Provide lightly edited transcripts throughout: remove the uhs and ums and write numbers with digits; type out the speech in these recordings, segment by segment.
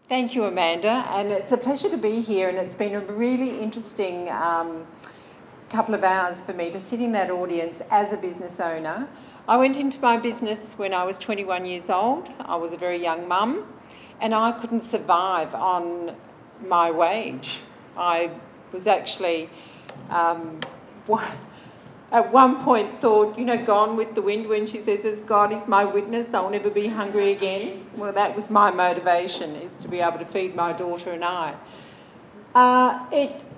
Thank you, Amanda, and it's a pleasure to be here, and it's been a really interesting couple of hours for me to sit in that audience as a business owner. I went into my business when I was 21 years old. I was a very young mum, and I couldn't survive on my wage. I was actually at one point thought, Gone with the Wind, when she says, "As God is my witness, I'll never be hungry again." Well, that was my motivation, is to be able to feed my daughter and I.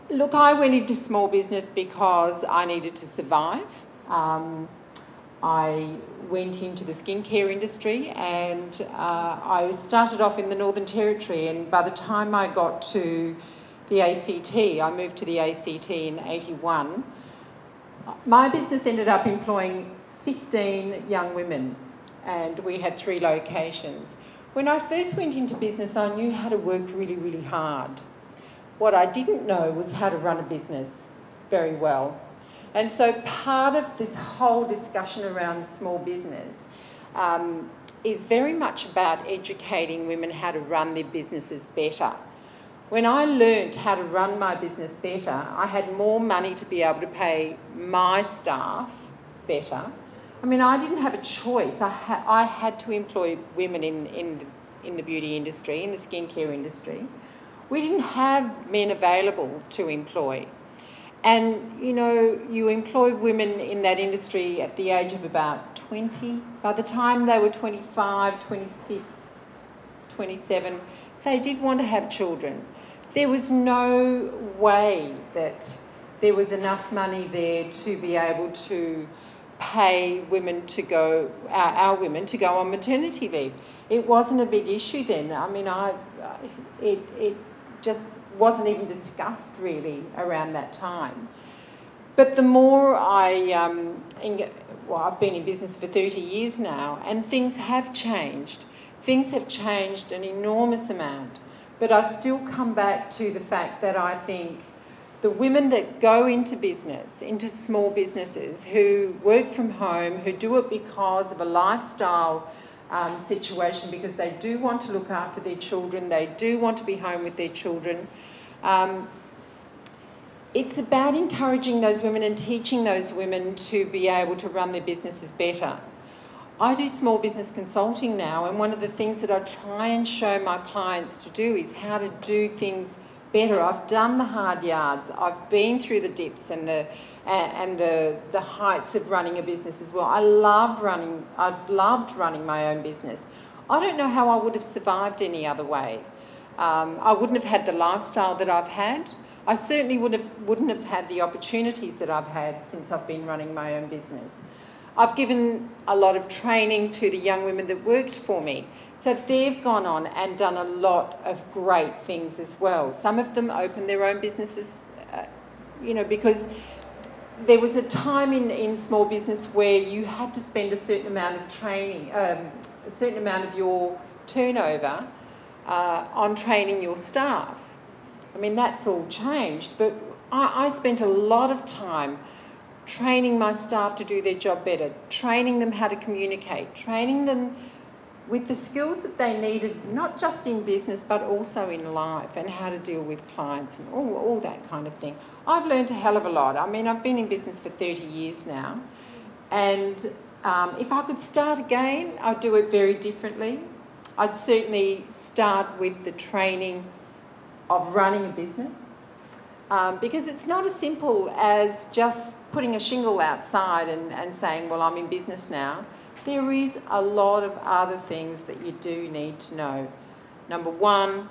Look, I went into small business because I needed to survive. I went into the skincare industry, and I started off in the Northern Territory, and by the time I got to the ACT, I moved to the ACT in 81, my business ended up employing 15 young women, and we had 3 locations. When I first went into business, I knew how to work really, really hard. What I didn't know was how to run a business very well. And so part of this whole discussion around small business is very much about educating women how to run their businesses better. When I learnt how to run my business better, I had more money to be able to pay my staff better. I mean, I didn't have a choice. I had to employ women in the beauty industry, in the skincare industry. We didn't have men available to employ. And, you employ women in that industry at the age of about 20. By the time they were 25, 26, 27, they did want to have children. There was no way that there was enough money there to be able to pay women to go, our women to go on maternity leave. It wasn't a big issue then. I mean, it just wasn't even discussed really around that time. But the more I've been in business for 30 years now, and things have changed. Things have changed an enormous amount. But I still come back to the fact that I think the women that go into business, into small businesses, who work from home, who do it because of a lifestyle situation, because they do want to look after their children, they do want to be home with their children. It's about encouraging those women and teaching those women to be able to run their businesses better. I do small business consulting now, and one of the things that I try and show my clients to do is how to do things better. I've done the hard yards. I've been through the dips and the heights of running a business as well. I've loved running my own business. I don't know how I would have survived any other way. I wouldn't have had the lifestyle that I've had. I certainly wouldn't have had the opportunities that I've had since I've been running my own business. I've given a lot of training to the young women that worked for me. So they've gone on and done a lot of great things as well. Some of them opened their own businesses, because there was a time in small business where you had to spend a certain amount of training, a certain amount of your turnover on training your staff. I mean, that's all changed, but I spent a lot of time training my staff to do their job better, training them how to communicate, training them with the skills that they needed, not just in business, but also in life, and how to deal with clients and all that kind of thing. I've learned a hell of a lot. I mean, I've been in business for 30 years now, and if I could start again, I'd do it very differently. I'd certainly start with the training of running a business, because it's not as simple as just putting a shingle outside and saying, well, I'm in business now. There is a lot of other things that you do need to know. Number 1,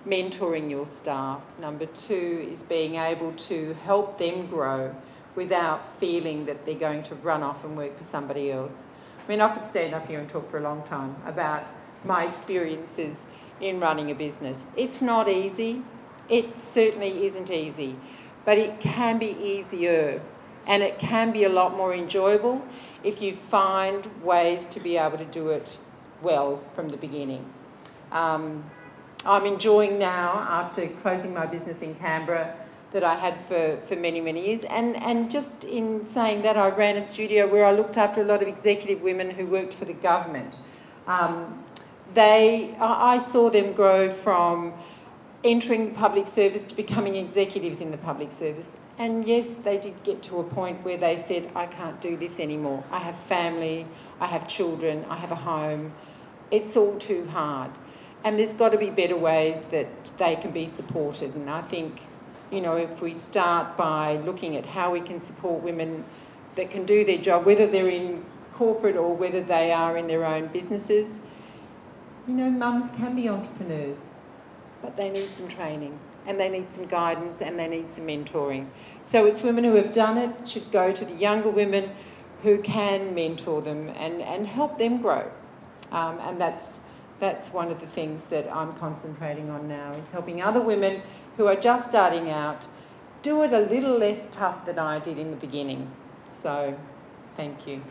mentoring your staff. Number 2 is being able to help them grow without feeling that they're going to run off and work for somebody else. I mean, I could stand up here and talk for a long time about my experiences in running a business. It's not easy. It certainly isn't easy, but it can be easier, and it can be a lot more enjoyable if you find ways to be able to do it well from the beginning. I'm enjoying now, after closing my business in Canberra that I had for many, many years, and just in saying that, I ran a studio where I looked after a lot of executive women who worked for the government. I saw them grow from entering the public service to becoming executives in the public service. And yes, they did get to a point where they said, I can't do this anymore. I have family, I have children, I have a home. It's all too hard. And there's got to be better ways that they can be supported. And I think, you know, if we start by looking at how we can support women that can do their job, whether they're in corporate or whether they are in their own businesses, you know, mums can be entrepreneurs, but they need some training and they need some guidance and they need some mentoring. So it's women who have done it should go to the younger women who can mentor them and help them grow. And that's one of the things that I'm concentrating on now, is helping other women who are just starting out do it a little less tough than I did in the beginning. So, thank you.